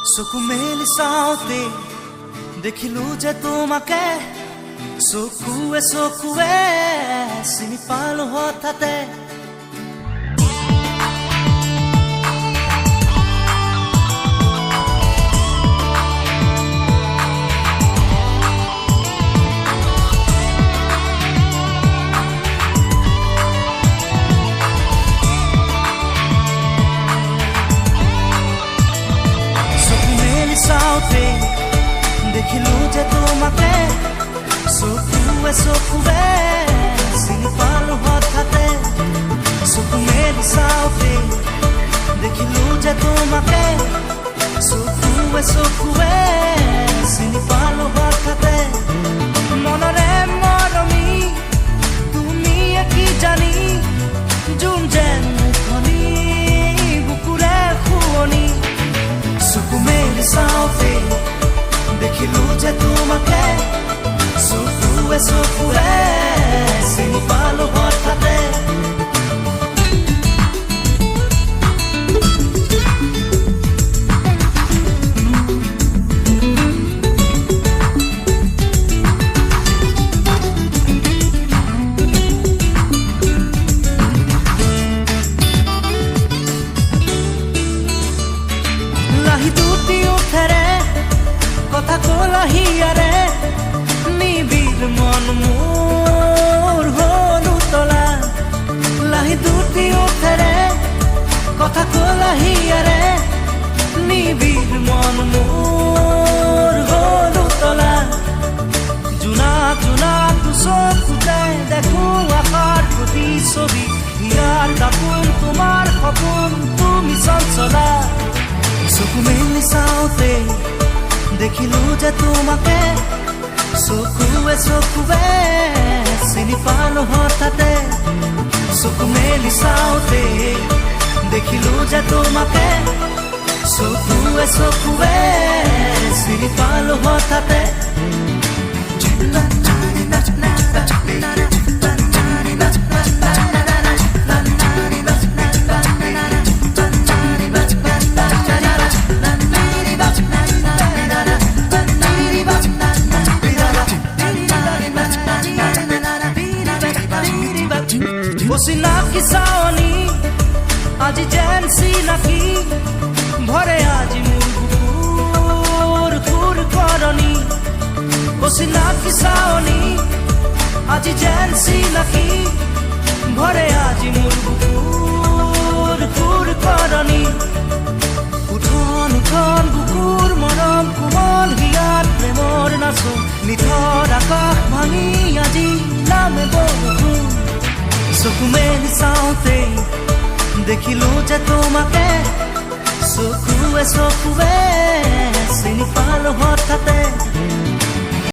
চকু মেলি চাওঁতে দেখিলো যে তোমাকে চকুৱে চকুৱে চিনি পালো হঠাতে চাওঁতে দেখিলো যে তোমাকে চকুৱে চকুৱে চিনি পালো হঠাতে চকু মেলি চাওঁতে দেখিলো যে তোমাকে চকুৱে চকুৱে চিনি পালো হঠাতে মনৰে মৰমি তুমি কি জানি যোন যেন মুখনি বুকুৰে শুৱনি চকু মেলি চাওঁতে দেখিলো যে তোমাকে চকুৱে চকুৱে চিনি পালো হঠাতে কথা কলাহিয়ারে নিবিড় মন মোর হলু তলা লাহি দুটি ওঠেরে কথা কলাহিয়ারে নিবিড় মন মোর হলু তলা জোনাক জোনাক চকুতে দেখো আকার প্রতি ছবি ইয়ার দাপোন তোমার সপোন তুমি চঞ্চলা চকু মেলি চাওঁতে দেখিলো যে তোমাকে চকুৱে চকুৱে চিনি পালো হঠাতে চকু মেলি চাওঁতে দেখিলো যে তোমাকে চকুৱে চকুৱে চিনি পালো হঠাতে চিনাকি চাৱনি আজি যেন চিনাকি ভৰে আজি মোৰ বুকুৰ খুৰ কৰনি চিনাকি চাৱনি আজি যেন চিনাকি ভৰে আজি মোৰ বুকুৰ খুৰ কৰনি উঠন উঠন বুকুৰ মৰম কোমল হিয়াত প্ৰেমৰ নাচো নিথৰ আকাশ ভাঙি আজি নামে বৰষুণ চকু মেলি চাওঁতে দেখিলো যে তোমাকে চকুৱে চকুৱে চিনি পালো হঠাতে